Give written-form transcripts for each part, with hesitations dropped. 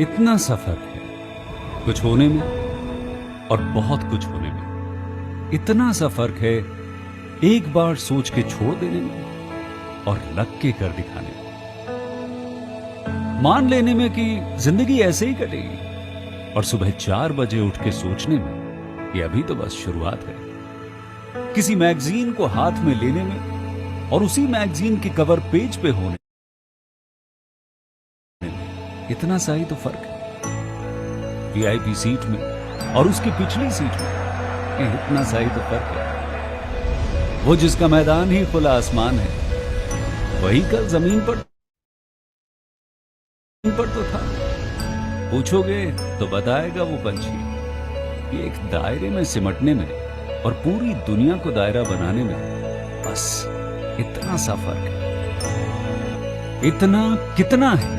इतना सा फर्क है कुछ होने में और बहुत कुछ होने में। इतना सा फर्क है एक बार सोच के छोड़ देने में और लग के कर दिखाने में। मान लेने में कि जिंदगी ऐसे ही कटेगी और सुबह 4 बजे उठ के सोचने में कि अभी तो बस शुरुआत है। किसी मैगजीन को हाथ में लेने में और उसी मैगजीन के कवर पेज पे होने में इतना सा ही तो फर्क है। वीआईपी सीट में और उसकी पिछली सीट में इतना सा ही तो फर्क है। वो जिसका मैदान ही खुला आसमान है वही कल जमीन पर तो था। पूछोगे तो बताएगा वो पंछी कि एक दायरे में सिमटने में और पूरी दुनिया को दायरा बनाने में बस इतना सा फर्क है। इतना कितना है?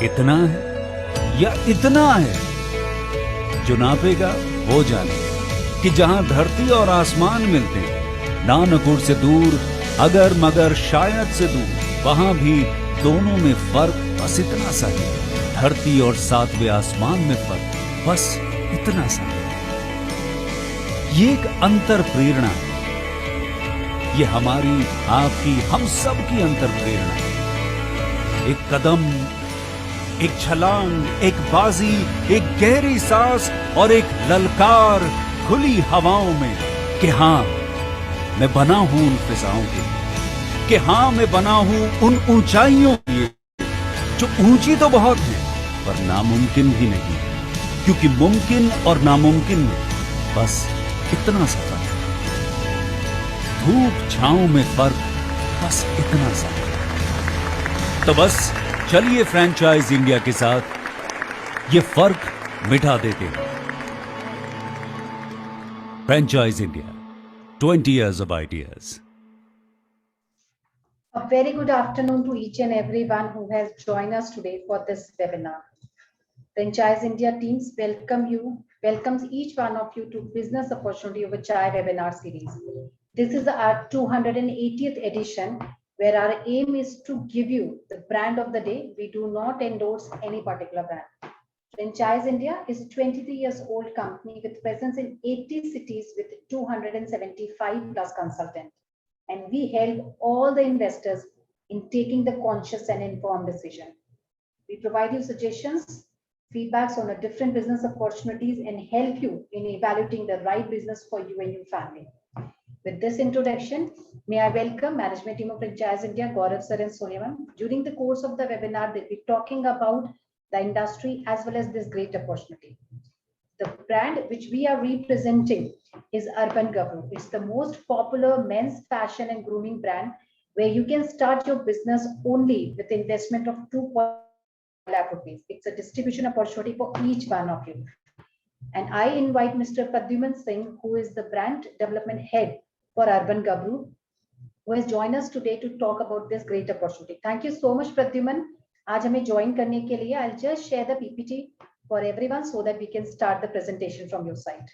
इतना है या इतना है? जो नापेगा वो जाने कि जहां धरती और आसमान मिलते हैं, नानकुर से दूर, अगर मगर शायद से दूर, वहां भी दोनों में फर्क बस इतना सा है। धरती और 7वें आसमान में फर्क बस इतना सा है। ये एक अंतर प्रेरणा है। ये हमारी, आपकी, हम सब की अंतर प्रेरणा है। एक कदम, एक छलांग, एक बाजी, एक गहरी सांस और एक ललकार खुली हवाओं में कि हाँ मैं बना हूं उन फिजाओं के लिए, कि हाँ मैं बना हूं उन ऊंचाइयों के लिए जो ऊंची तो बहुत है पर नामुमकिन भी नहीं है। क्योंकि मुमकिन और नामुमकिन में बस इतना सा फर्क है। धूप छांव में फर्क बस इतना सा। तो बस चलिए फ्रेंचाइज इंडिया के साथ ये फर्क मिटा देते हैं। Franchise India, 20 years of ideas. A very good afternoon to each and everyone who has joined us today for this webinar. Franchise India teams welcomes each one of you to Business Opportunity over Chai webinar series. This is our 280th edition, where our aim is to give you the brand of the day. We do not endorse any particular brand. Franchise India is a 23 years old company with presence in 80 cities with 275 plus consultants. And we help all the investors in taking the conscious and informed decision. We provide you suggestions, feedbacks on the different business opportunities, and help you in evaluating the right business for you and your family. With this introduction, may I welcome management team of Franchise India, Gaurav sir and Sonia ma'am. During the course of the webinar, they'll be talking about the industry as well as this great opportunity. The brand which we are representing is Urban Gabru. It's the most popular men's fashion and grooming brand where you can start your business only with investment of 2 lakh rupees. It's a distribution opportunity for each one of you. And I invite Mr. Pradyuman Singh, who is the brand development head for Urban Gabru, who has joined us today to talk about this great opportunity. Thank you so much, Pradyuman. आज हमें join करने के लिए, I'll just share the PPT for everyone so that we can start the presentation from your side.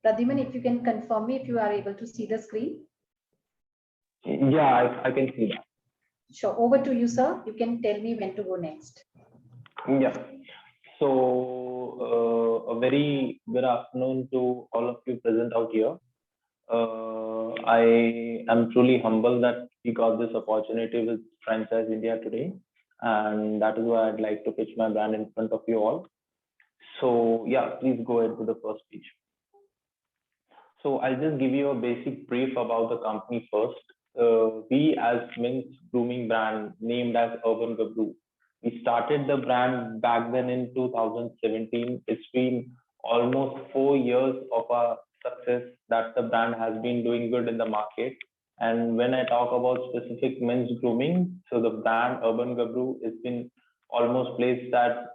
Pradyuman, if you can confirm me if you are able to see the screen. Yeah, I can see that. Sure. Over to you, sir. You can tell me when to go next. Yeah. So a very good afternoon to all of you present out here. I am truly humbled that we got this opportunity with Franchise India today, and that is why I'd like to pitch my brand in front of you all. So yeah, please go ahead with the first speech. So I'll just give you a basic brief about the company first. We as men's grooming brand named as Urban Gabru, we started the brand back then in 2017. It's been almost 4 years of our success that the brand has been doing good in the market. And when I talk about specific men's grooming, so the brand Urban Gabru has been almost placed at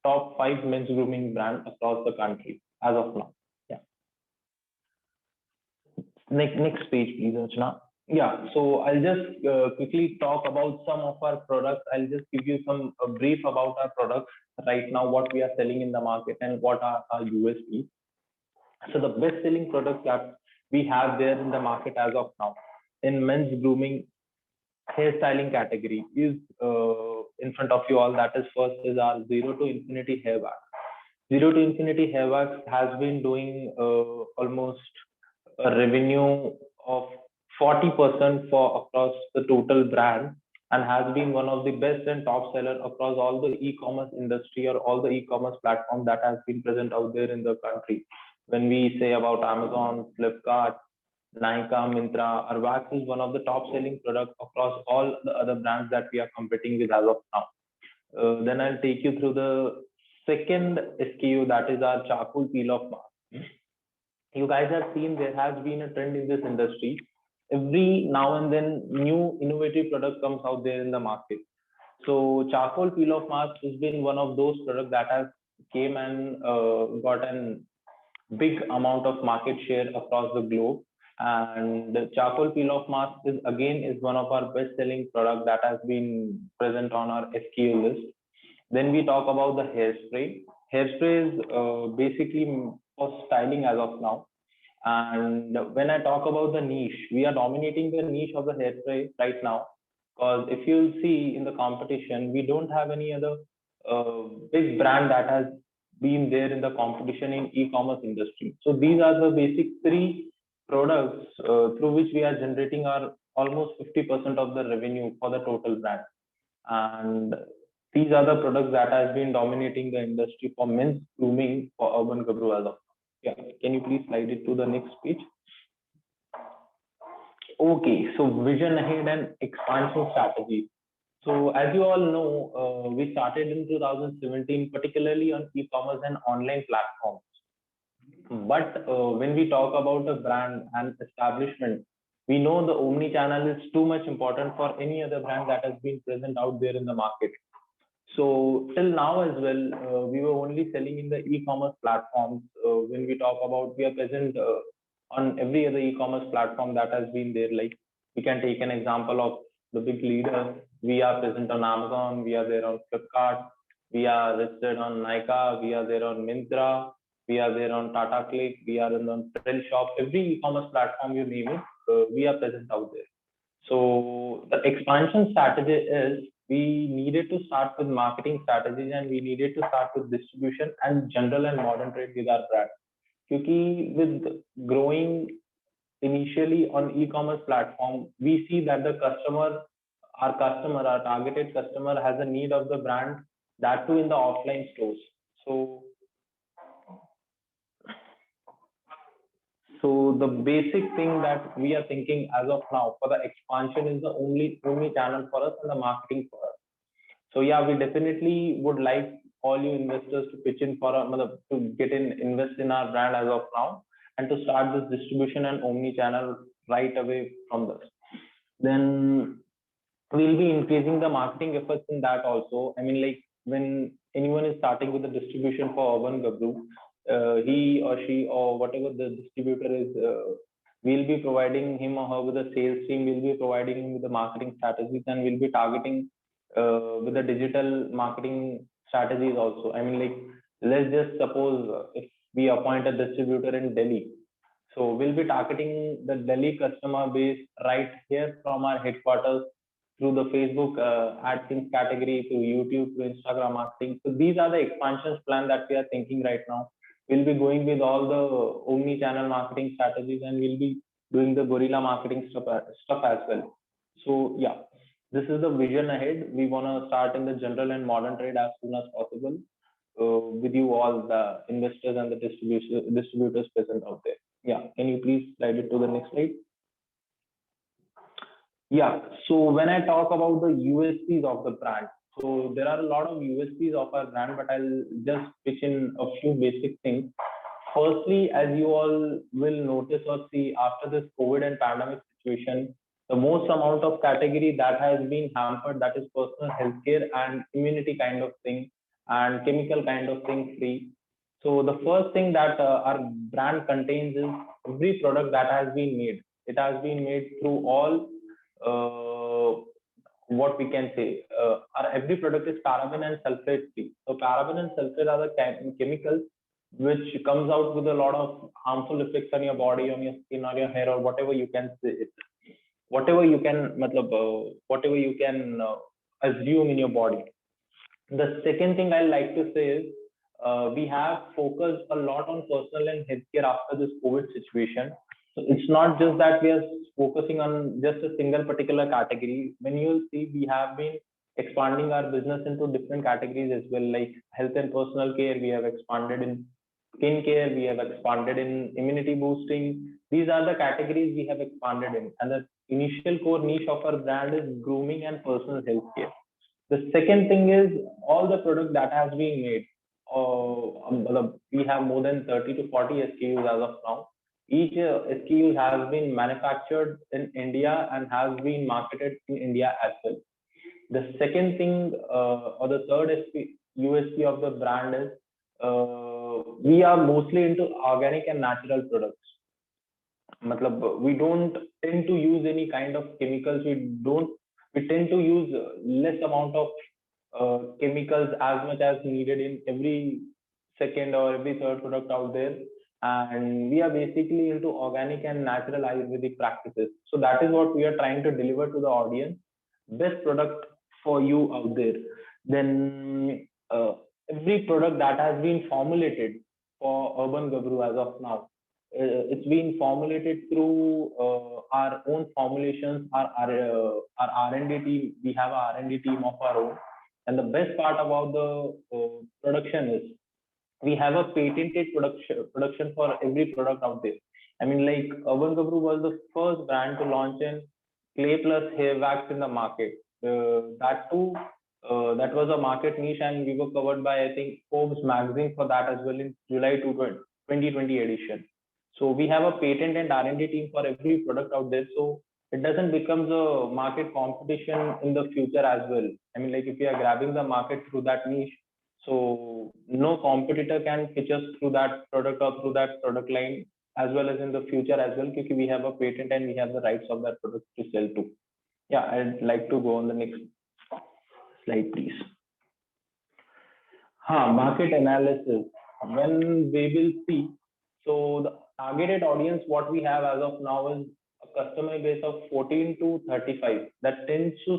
top 5 men's grooming brand across the country as of now. Yeah. Next page, please, Archana. Yeah, so I'll just quickly talk about some of our products. I'll just give you some brief about our products right now, what we are selling in the market and what are our USPs. So the best-selling products that we have there in the market as of now in men's grooming hairstyling category is in front of you all. That is first is our zero to infinity hair wax. Zero to infinity hair wax has been doing almost a revenue of 40% for across the total brand and has been one of the best and top seller across all the e-commerce industry or all the e-commerce platform that has been present out there in the country. When we say about Amazon, Flipkart, Nykaa, Myntra, our wax is one of the top selling products across all the other brands that we are competing with as of now. Then I'll take you through the second SKU, that is our charcoal peel off mask. You guys have seen there has been a trend in this industry. Every now and then, new innovative product comes out there in the market. So charcoal peel off mask has been one of those products that has came and got an big amount of market share across the globe. And the charcoal peel off mask is again is one of our best selling product that has been present on our SKU list. Then we talk about the hairspray. Hairspray is basically for styling as of now. And when I talk about the niche, we are dominating the niche of the hairspray right now. Because if you see in the competition, we don't have any other big brand that has been there in the competition in e-commerce industry. So these are the basic three products through which we are generating our almost 50% of the revenue for the total brand. And these are the products that has been dominating the industry for men's grooming for Urban Gabru as of now. Yeah, can you please slide it to the next page? Okay, so vision ahead and expansion strategy. So as you all know, we started in 2017, particularly on e-commerce and online platforms. But when we talk about a brand and establishment, we know the omni channel is too much important for any other brand that has been present out there in the market. So till now as well, we were only selling in the e-commerce platforms. When we talk about, we are present on every other e-commerce platform that has been there. Like we can take an example of the big leader. We are present on Amazon. We are there on Flipkart. We are listed on Nykaa. We are there on Myntra. We are there on Tata Click. We are on Shop. Every e-commerce platform you name it, we are present out there. So the expansion strategy is we needed to start with marketing strategies and we needed to start with distribution and general and modern trade with our brand. Because with growing initially on e-commerce platform, we see that the customer, our targeted customer has a need of the brand, that too in the offline stores. So the basic thing that we are thinking as of now for the expansion is the only channel for us and the marketing for us. So yeah, we definitely would like all you investors to pitch in for to get in, invest in our brand as of now and to start this distribution and omni channel right away from this. Then we'll be increasing the marketing efforts in that also. I mean, like when anyone is starting with the distribution for Urban Gabru, he or she or whatever the distributor is, we'll be providing him or her with a sales team, we'll be providing him with the marketing strategies, and we'll be targeting with the digital marketing strategies also. I mean, like, let's just suppose if we appoint a distributor in Delhi. So we'll be targeting the Delhi customer base right here from our headquarters through the Facebook AdSense category, through YouTube, through Instagram marketing. So these are the expansions plan that we are thinking right now. We'll be going with all the omni-channel marketing strategies and we'll be doing the guerrilla marketing stuff as well. So yeah, this is the vision ahead. We want to start in the general and modern trade as soon as possible with you all, the investors and the distributors present out there. Yeah, can you please slide it to the next slide? Yeah, so when I talk about the USPs of the brand, so there are a lot of USPs of our brand, but I'll just pitch in a few basic things. Firstly, as you all will notice or see after this COVID and pandemic situation, the most amount of category that has been hampered, that is personal healthcare and immunity kind of thing and chemical kind of thing free. So the first thing that our brand contains is every product that has been made It has been made through all what we can say. Our every product is paraben and sulfate free. So paraben and sulfate are the chemicals which comes out with a lot of harmful effects on your body, on your skin, on your hair, or whatever you can say, whatever you can, whatever you can assume in your body. The second thing I like to say is we have focused a lot on personal and healthcare after this COVID situation. So it's not just that we are focusing on just a single particular category. When you'll see, we have been expanding our business into different categories as well, like health and personal care. We have expanded in skin care. We have expanded in immunity boosting. These are the categories we have expanded in. And the initial core niche of our brand is grooming and personal health care. The second thing is all the product that has been made. We have more than 30 to 40 SKUs as of now. Each SKU has been manufactured in India and has been marketed in India as well. The second thing, or the third USP of the brand is we are mostly into organic and natural products. We don't tend to use any kind of chemicals. We tend to use less amount of chemicals as much as needed in every second or every third product out there. And we are basically into organic and natural Ayurvedic practices. So that is what we are trying to deliver to the audience. Best product for you out there. Then every product that has been formulated for Urban Gabru as of now, it's been formulated through our own formulations, our R&D team. We have our R&D team of our own. And the best part about the production is we have a patented production for every product out there. I mean, like Urban Gabru was the first brand to launch in clay plus hair wax in the market. That too, that was a market niche, and we were covered by, I think, Forbes magazine for that as well in July 2020 edition. So we have a patent and R&D team for every product out there. So it doesn't become a market competition in the future as well. I mean, like if we are grabbing the market through that niche, so no competitor can pitch us through that product or through that product line as well as in the future as well, because we have a patent and we have the rights of that product to sell to. Yeah, I'd like to go on the next slide, please. Market analysis. When we will see, so the targeted audience, what we have as of now is a customer base of 14 to 35 that tends to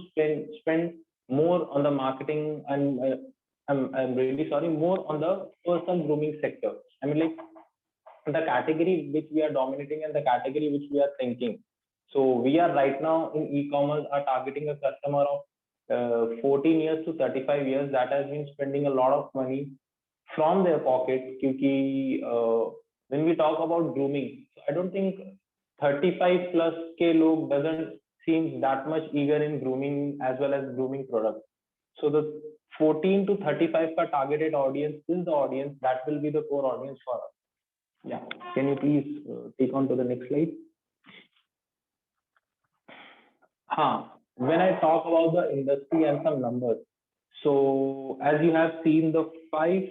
spend more on the marketing and I'm really sorry, more on the personal grooming sector. I mean, like the category which we are dominating and the category which we are thinking. So we are right now in e-commerce are targeting a customer of 14 years to 35 years that has been spending a lot of money from their pocket. When we talk about grooming, I don't think 35 plus K log doesn't seem that much eager in grooming as well as grooming products. So the 14 to 35 ka targeted audience is the audience that will be the core audience for us. Yeah, can you please take on to the next slide? When I talk about the industry and some numbers, so as you have seen the five,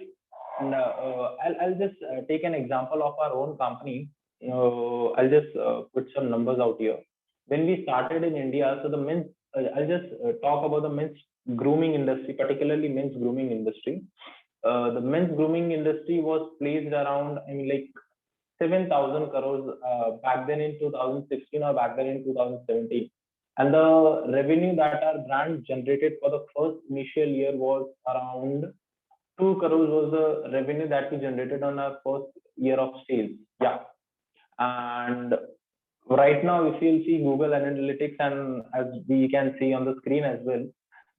I'll just take an example of our own company. I'll just put some numbers out here. When we started in India, so the men's, I'll just talk about the men's grooming industry, particularly men's grooming industry. The men's grooming industry was placed around, I mean, like 7,000 crores back then in 2016 or back then in 2017. And the revenue that our brand generated for the first initial year was around 2 crores was the revenue that we generated on our first year of sales. Yeah. And right now, if you see Google Analytics, and as we can see on the screen as well,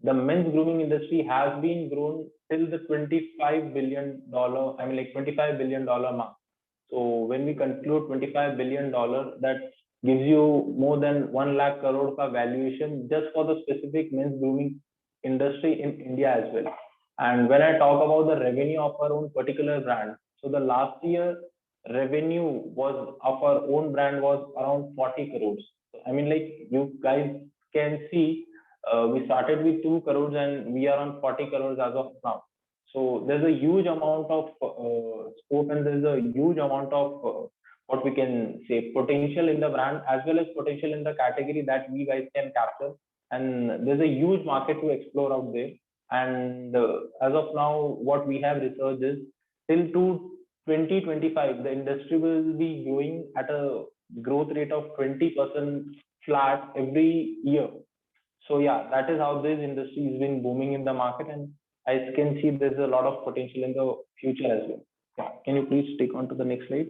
the men's grooming industry has been grown till the $25 billion, I mean, like $25 billion mark. So when we conclude $25 billion, that gives you more than 1 lakh crore ka valuation just for the specific men's grooming industry in India as well. And when I talk about the revenue of our own particular brand, so the last year revenue was of our own brand was around 40 crores. I mean, like you guys can see, we started with 2 crores and we are on 40 crores as of now. So there's a huge amount of scope and there's a huge amount of what we can say, potential in the brand as well as potential in the category that we guys can capture. And there's a huge market to explore out there. And as of now, what we have researched is till to 2025, the industry will be growing at a growth rate of 20% flat every year. So yeah, that is how this industry has been booming in the market, and I can see there's a lot of potential in the future as well. Yeah, can you please take on to the next slide?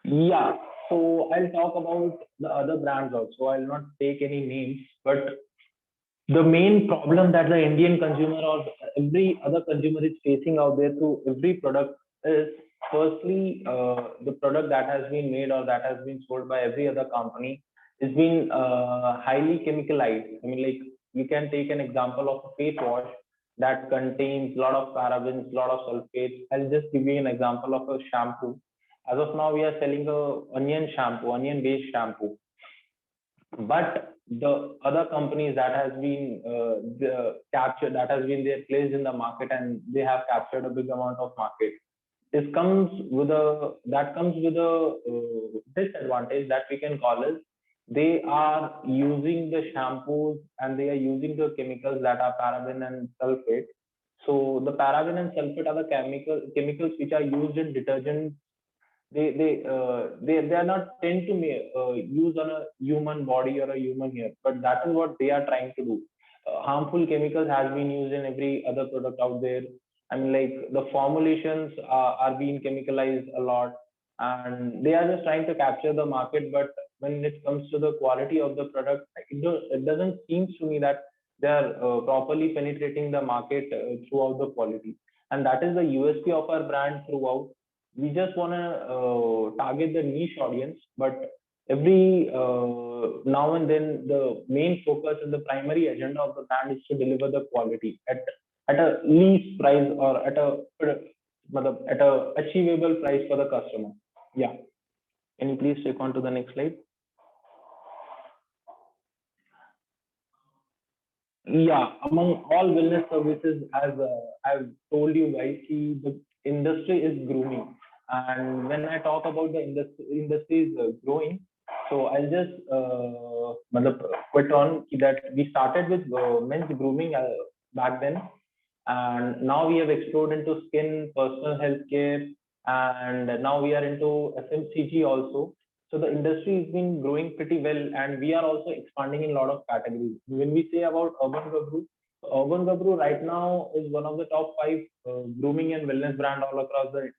Yeah, so I'll talk about the other brands also. I'll not take any names, but the main problem that the Indian consumer or every other consumer is facing out there through every product is firstly the product that has been made or that has been sold by every other company is being highly chemicalized. I mean, like you can take an example of a face wash that contains a lot of parabens, a lot of sulfates. I'll just give you an example of a shampoo. As of now, we are selling a onion shampoo, onion-based shampoo, but the other companies that has been captured, that has been there placed in the market, and they have captured a big amount of market. This comes with a disadvantage that we can call as they are using the shampoos and they are using the chemicals that are paraben and sulfate. So the paraben and sulfate are the chemicals which are used in detergents. They are not tend to use on a human body or a human hair, but that is what they are trying to do. Harmful chemicals has been used in every other product out there. I mean, like the formulations are being chemicalized a lot, and they are just trying to capture the market. But when it comes to the quality of the product, it doesn't seem to me that they are properly penetrating the market throughout the quality, and that is the USP of our brand throughout. We just want to target the niche audience, but every now and then the main focus and the primary agenda of the brand is to deliver the quality at a least price or at a achievable price for the customer. Yeah, can you please take on to the next slide? Yeah, among all wellness services, as I've told you guys, the industry is grooming. And when I talk about the industry is growing, so I'll just put on that we started with men's grooming back then, and now we have explored into skin, personal health care, and now we are into FMCG also. So the industry has been growing pretty well, and we are also expanding in a lot of categories. When we say about Urban Gabru right now is one of the top 5 grooming and wellness brand all across the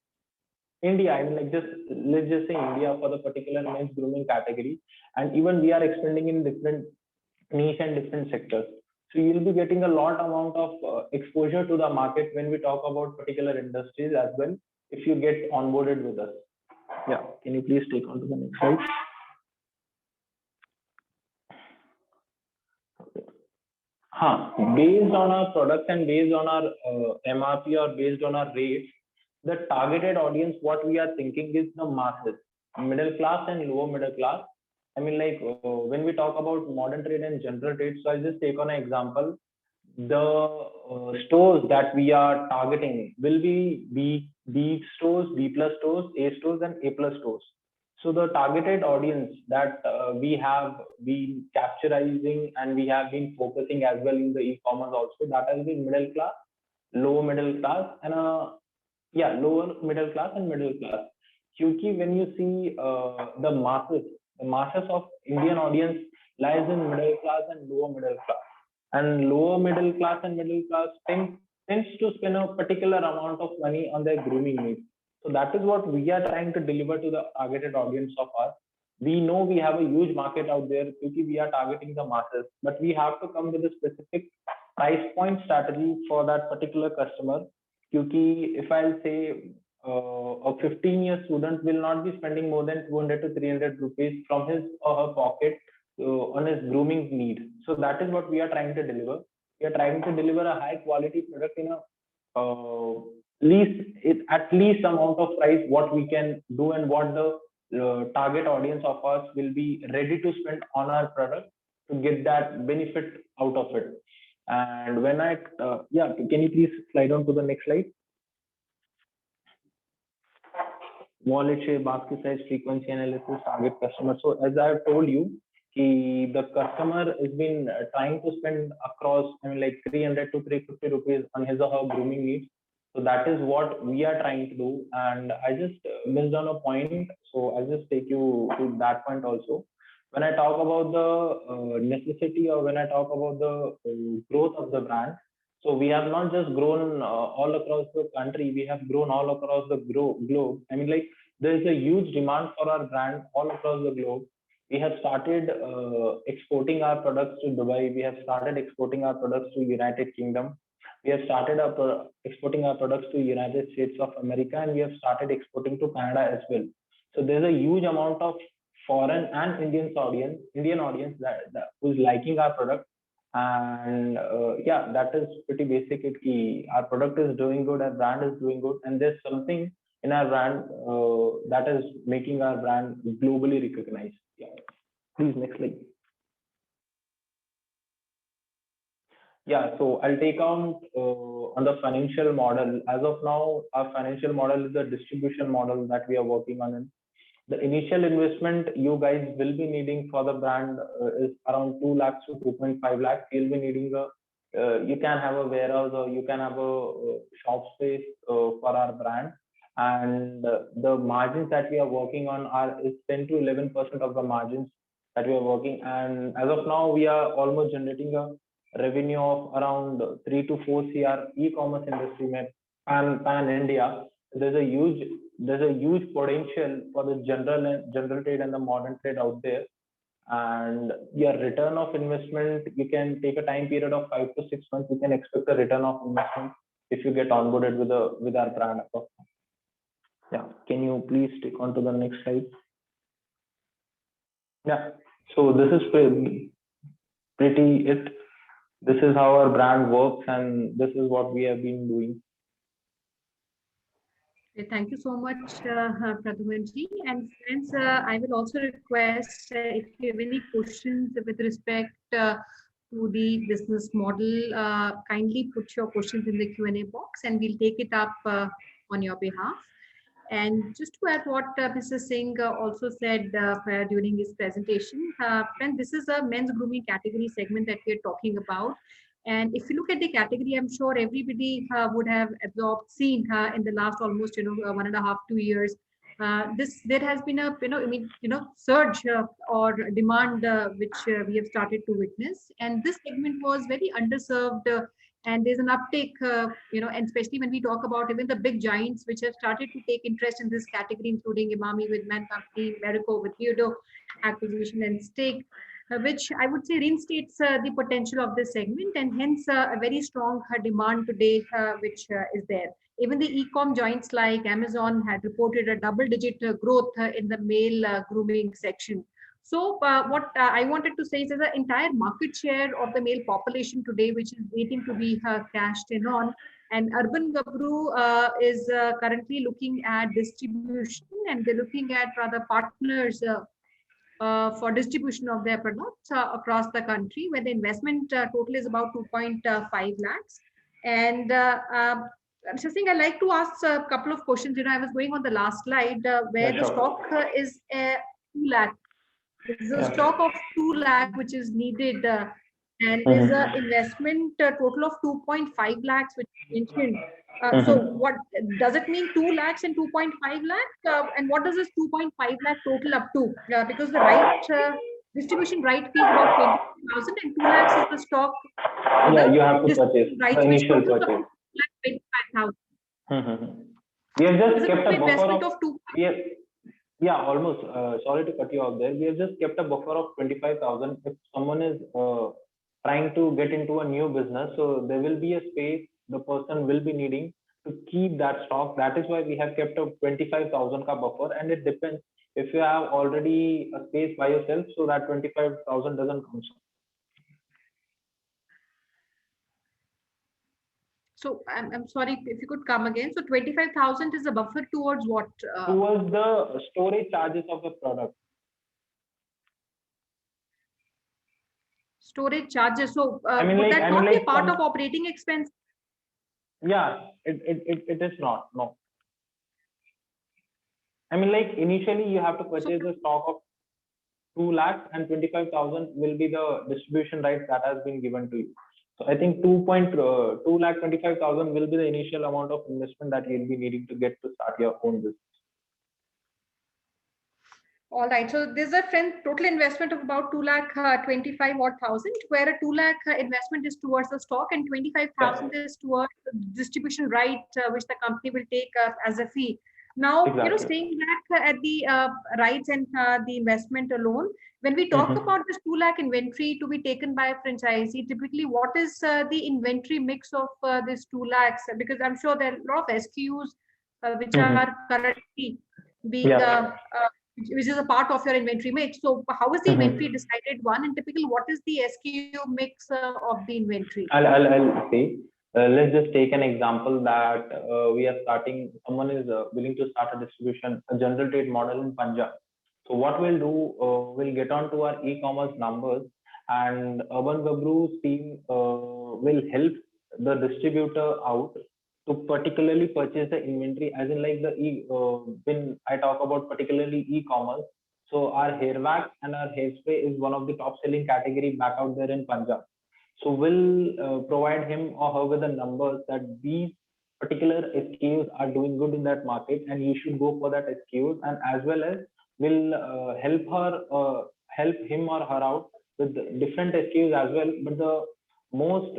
India. I mean, like just let's just say India for the particular men's grooming category, and even we are expanding in different niche and different sectors. So you'll be getting a lot amount of exposure to the market when we talk about particular industries as well, if you get onboarded with us. Yeah, can you please take on to the next slide? Based on our products and based on our MRP or based on our rates, the targeted audience, what we are thinking is the masses, middle class and lower middle class. I mean, like when we talk about modern trade and general trade, so I'll just take on an example. The stores that we are targeting will be B stores, B plus stores, A stores, and A plus stores. So the targeted audience that we have been capturing and we have been focusing as well in the e-commerce also, that has been middle class, lower middle class, and lower middle class and middle class. Kyunki when you see the masses of Indian audience lies in middle class and lower middle class. And lower middle class and middle class tends to spend a particular amount of money on their grooming needs. So that is what we are trying to deliver to the targeted audience of ours. We know we have a huge market out there because we are targeting the masses, but we have to come with a specific price point strategy for that particular customer. Because if I'll say a 15-year student will not be spending more than 200 to 300 rupees from his or her pocket on his grooming need. So that is what we are trying to deliver. We are trying to deliver a high quality product in a at least amount of price what we can do and what the target audience of us will be ready to spend on our product to get that benefit out of it. And when can you please slide on to the next slide? wallet share, basket size, frequency analysis, target customer. So as I have told you, the customer has been trying to spend across, I mean, like 300 to 350 rupees on his or her grooming needs. So that is what we are trying to do. And I just missed on a point. So I'll just take you to that point also. When I talk about the necessity, or when I talk about the growth of the brand, so we have not just grown all across the country, we have grown all across the globe. I mean, like there is a huge demand for our brand all across the globe. We have started exporting our products to Dubai. We have started exporting our products to United Kingdom. We have started exporting our products to United States of America, and we have started exporting to Canada as well. So there's a huge amount of foreign and Indian audience that who's liking our product. And yeah, that is pretty basic. Our product is doing good, our brand is doing good, and there's something in our brand that is making our brand globally recognized. Yeah. Please, next slide. Yeah, so I'll take on the financial model. As of now, our financial model is the distribution model that we are working on. The initial investment you guys will be needing for the brand is around 2 lakhs to 2.5 lakhs. You'll be needing you can have a warehouse, or you can have a shop space for our brand. And the margins that we are working on is 10 to 11% of the margins that we are working. And as of now, we are almost generating a revenue of around 3 to 4 CR e-commerce industry pan India. There's a huge potential for the general trade and the modern trade out there. And your return of investment, you can take a time period of 5 to 6 months. You can expect a return of investment if you get onboarded with our brand. Yeah, can you please take on to the next slide? Yeah, so this is pretty it. This is how our brand works, and this is what we have been doing. Thank you so much, Pradhumanji. And friends, I will also request if you have any questions with respect to the business model, kindly put your questions in the Q&A box, and we'll take it up on your behalf. And just to add what Mr. Singh also said during his presentation, friend, this is a men's grooming category segment that we are talking about. And if you look at the category, I'm sure everybody would have seen in the last almost 1.5 to 2 years. There has been a surge or demand which we have started to witness, and this segment was very underserved. And there's an uptake, and especially when we talk about even the big giants which have started to take interest in this category, including Emami with Man Company, Marico with Beardo acquisition, and Stake, which I would say reinstates the potential of this segment, and hence a very strong demand today, which is there. Even the e-com giants like Amazon had reported a double-digit growth in the male grooming section. So what I wanted to say is the entire market share of the male population today, which is waiting to be cashed in on. And Urban Gabru is currently looking at distribution, and they're looking at rather partners for distribution of their products across the country, where the investment total is about 2.5 lakhs. And Mr. Singh, I'd like to ask a couple of questions. I was going on the last slide where the stock is 2 lakh. There's a stock of 2 lakh which is needed, and there's an investment total of 2.5 lakhs which is mentioned. So what does it mean, 2 lakhs and 2.5 lakh? And what does this 2.5 lakh total up to? Because the distribution right fee is about 20,000, and 2 lakhs is the stock. Yeah, you have to purchase the initial purchase. 25,000. We have just kept a buffer of 2. Yeah, almost. Sorry to cut you off there. We have just kept a buffer of 25,000. If someone is trying to get into a new business, so there will be a space the person will be needing to keep that stock. That is why we have kept a 25,000 ka buffer, and it depends if you have already a space by yourself, so that 25,000 doesn't come. So I'm sorry, if you could come again. So 25,000 is a buffer towards what? Towards the storage charges of the product. Storage charges. So would that not be part of operating expense? Yeah, it is not. No. I mean, like initially you have to purchase a stock of 2 lakh and 25,000 will be the distribution rights that has been given to you. So I think 2 lakh 25,000 will be the initial amount of investment that you'll be needing to get to start your own business. All right. So there's a total investment of about 2 lakh 25 odd thousand, where a 2 lakh investment is towards the stock and 25,000 is towards the distribution right, which the company will take as a fee. Now, Exactly. staying back at the rights and the investment alone, when we talk Mhm. about this 2 lakh inventory to be taken by a franchisee, typically what is the inventory mix of this 2 lakhs? Because I'm sure there are a lot of SKUs which Mhm. are currently being Yeah. which is a part of your inventory mix. So how is the inventory decided? One, and typically, what is the SKU mix of the inventory? I'll say. Let's just take an example that we are starting. Someone is willing to start a distribution, a general trade model in Punjab. So what we'll do, we'll get onto our e-commerce numbers, and Urban Gabru's team will help the distributor out to particularly purchase the inventory, as in like when I talk about particularly e-commerce. So our hair wax and our hairspray is one of the top selling category back out there in Punjab. So we'll provide him or her with the numbers that these particular SKUs are doing good in that market, and you should go for that SKUs, and as well as will help him or her out with different SKUs as well. But the most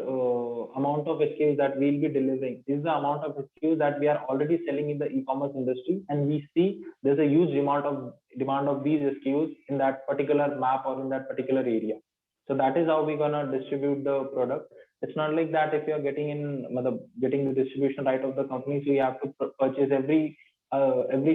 amount of SKUs that we'll be delivering is the amount of SKUs that we are already selling in the e-commerce industry, and we see there's a huge demand of these SKUs in that particular map or in that particular area. So that is how we're gonna distribute the product. It's not like that if you're getting the distribution right of the company, so you have to purchase every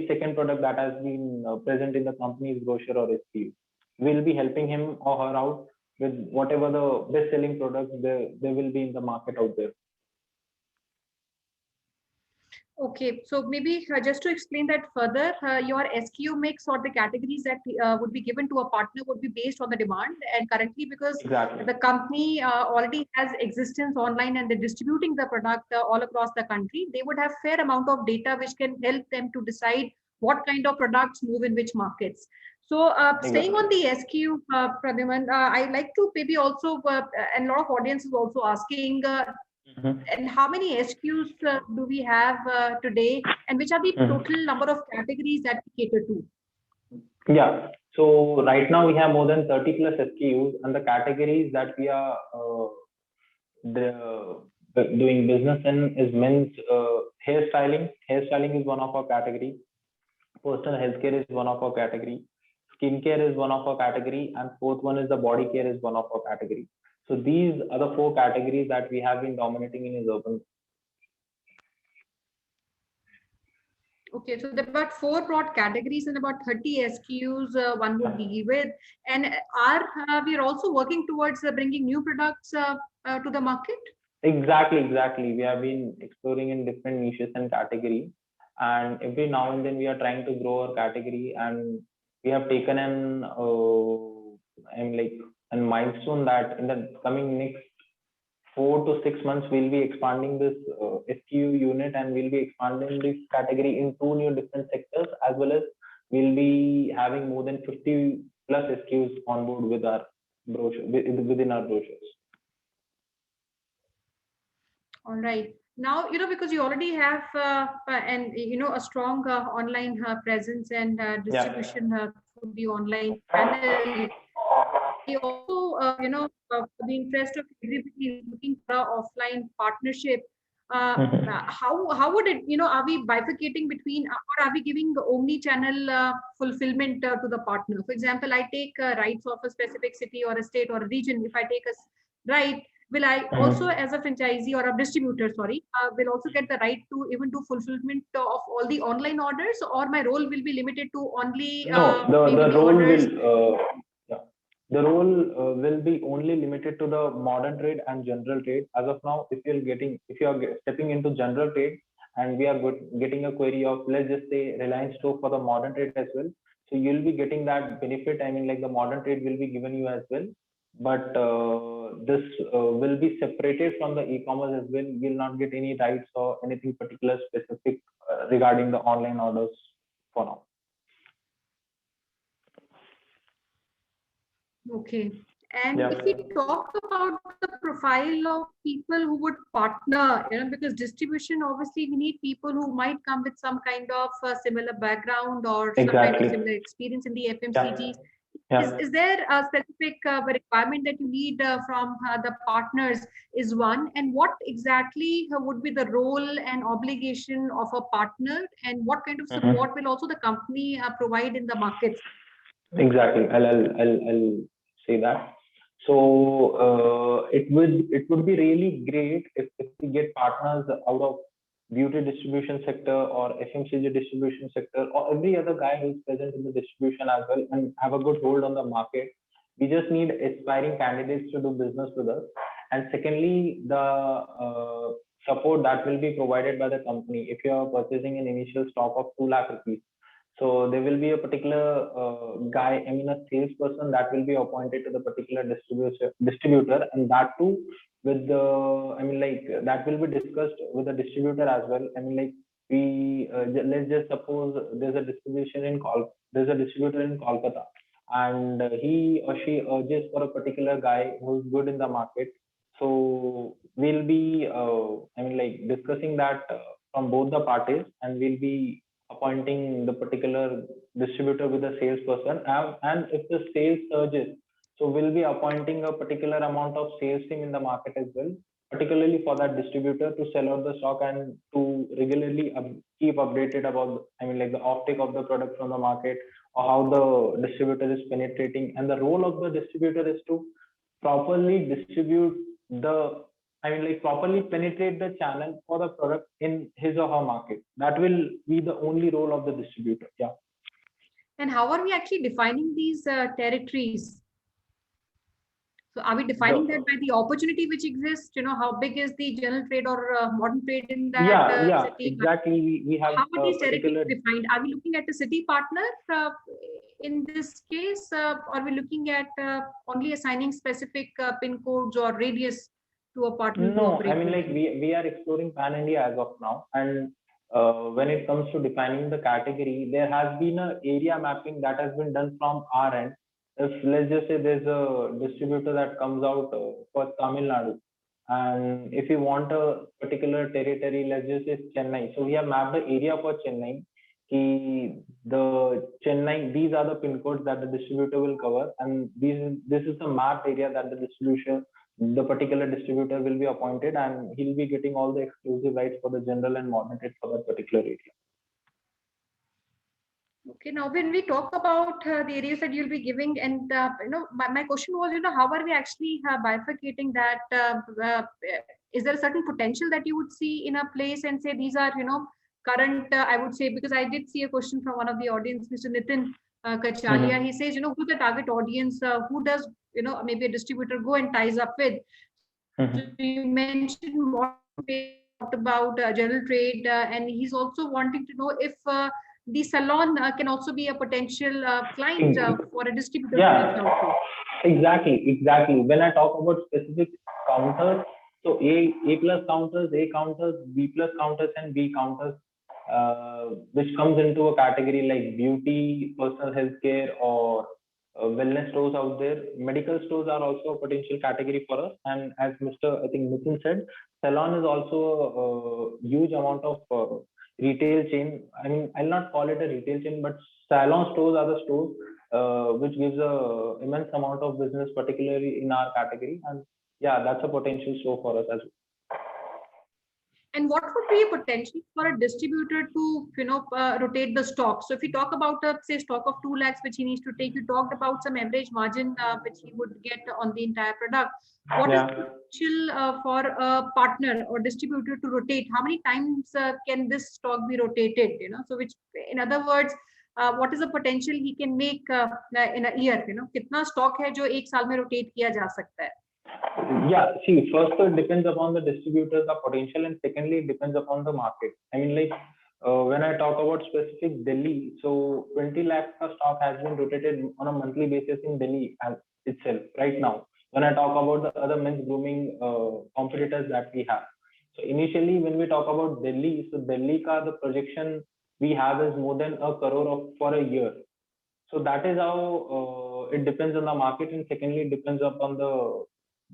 second product that has been present in the company's brochure or SKU. We'll be helping him or her out with whatever the best selling products there will be in the market out there. Okay, so maybe just to explain that further, your SKU mix or the categories that would be given to a partner would be based on the demand. And currently, because Exactly. the company already has existence online and they're distributing the product all across the country, they would have fair amount of data which can help them to decide what kind of products move in which markets. So staying on the SKU, Pradyuman, I like to maybe also, and a lot of audience is also asking, and how many SKUs do we have today, and which are the total number of categories that we cater to? Yeah. So right now we have more than 30 plus SKUs, and the categories that we are doing business in is men's hairstyling. Hairstyling is one of our category. Personal healthcare is one of our category. Skincare is one of our category, and fourth one is the body care is one of our category. So these are the four categories that we have been dominating in urban. Okay, so there are about 4 broad categories and about 30 SKUs one would be with. And we are also working towards bringing new products to the market? Exactly. We have been exploring in different niches and categories, and every now and then we are trying to grow our category, and we have taken a milestone that in the coming next 4 to 6 months we'll be expanding this SKU unit, and we'll be expanding this category in 2 new different sectors, as well as we'll be having more than 50 plus SKUs on board with our brochure within our brochures. All right. Now, because you already have a strong online presence and distribution through the online channel. We also, for the interest of everybody looking for an offline partnership, how would it, are we bifurcating between, or are we giving the omni-channel fulfillment to the partner? For example, I take rights of a specific city or a state or a region. If I take a right, will I also, as a franchisee or a distributor, will also get the right to even do fulfillment of all the online orders, or my role will be limited to only the role orders? The role will be only limited to the modern trade and general trade. As of now, if you are stepping into general trade, and we are getting a query of, let's just say, Reliance Store for the modern trade as well, so you'll be getting that benefit. I mean, like the modern trade will be given you as well, but this will be separated from the e-commerce as well. You'll not get any rights or anything particular specific regarding the online orders for now. Okay. And Yeah. if we talk about the profile of people who would partner, because distribution, obviously, we need people who might come with some kind of similar background or some kind of Exactly. similar experience in the Yeah. FMCG. Yeah. Is there a specific requirement that you need from the partners is one, and what exactly would be the role and obligation of a partner, and what kind of support will also the company provide in the markets? Exactly. I'll say that. So it would be really great if we get partners out of beauty distribution sector or FMCG distribution sector or every other guy who's present in the distribution as well and have a good hold on the market. We just need aspiring candidates to do business with us. And secondly, the support that will be provided by the company if you are purchasing an initial stock of 2 lakh rupees. So there will be a particular guy, I mean a salesperson that will be appointed to the particular distributor, and that too with the, I mean like that will be discussed with the distributor as well. I mean like let's just suppose there's a distributor in Kolkata, and he or she urges for a particular guy who's good in the market. So we'll be, I mean like discussing that from both the parties, and we'll be appointing the particular distributor with a salesperson. And if the sales surges, so we'll be appointing a particular amount of sales team in the market as well, particularly for that distributor to sell out the stock and to regularly keep updated about, I mean, like the offtake of the product from the market or how the distributor is penetrating. And the role of the distributor is to properly distribute the, I mean, like properly penetrate the channel for the product in his or her market. That will be the only role of the distributor. Yeah. And how are we actually defining these territories? So are we defining that by the opportunity which exists? How big is the general trade or modern trade in that Yeah, city? exactly. We have How are these particular. territories defined? Are we looking at a city partner in this case? Or are we looking at only assigning specific pin codes or radius to a partner to No, operate I mean, with? like we are exploring pan India as of now, and when it comes to defining the category, there has been a area mapping that has been done from our end. If let's just say there's a distributor that comes out for Tamil Nadu, and if you want a particular territory, let's just say Chennai, so we have mapped the area for Chennai. The Chennai, these are the pin codes that the distributor will cover, and this is the mapped area that the particular distributor will be appointed, and he'll be getting all the exclusive rights for the general and modern trade for that particular area. Okay, now when we talk about the areas that you'll be giving, and my question was, how are we actually bifurcating that? Is there a certain potential that you would see in a place and say these are, current? I would say, because I did see a question from one of the audience, Mr. Nitin Kacharia. He says, who's the target audience? Who does maybe a distributor go and ties up with? So you mentioned more about general trade, and he's also wanting to know if the salon can also be a potential client for a distributor. Yeah, exactly. When I talk about specific counters, so A plus counters, A counters, B plus counters, and B counters, which comes into a category like beauty, personal healthcare, or wellness stores out there. Medical stores are also a potential category for us. And as Mr. I think Nitin said, salon is also a huge amount of retail chain. I mean, I'll not call it a retail chain, but salon stores are the stores which gives a immense amount of business, particularly in our category. And yeah, that's a potential store for us as well. And what would be a potential for a distributor to, rotate the stock? So if you talk about say stock of 2 lakhs, which he needs to take, you talked about some average margin which he would get on the entire product. What is the potential for a partner or distributor to rotate? How many times can this stock be rotated? So which, in other words, what is the potential he can make in a year? कितना stock है जो एक साल में rotate किया जा सकता है? Yeah, see, first it depends upon the distributor's potential, and secondly, it depends upon the market. I mean, like when I talk about specific Delhi, so 20 lakhs of stock has been rotated on a monthly basis in Delhi itself right now. When I talk about the other men's grooming competitors that we have. So initially, when we talk about Delhi, so Delhi ka the projection we have is more than 1 crore for a year. So that is how it depends on the market, and secondly, it depends upon the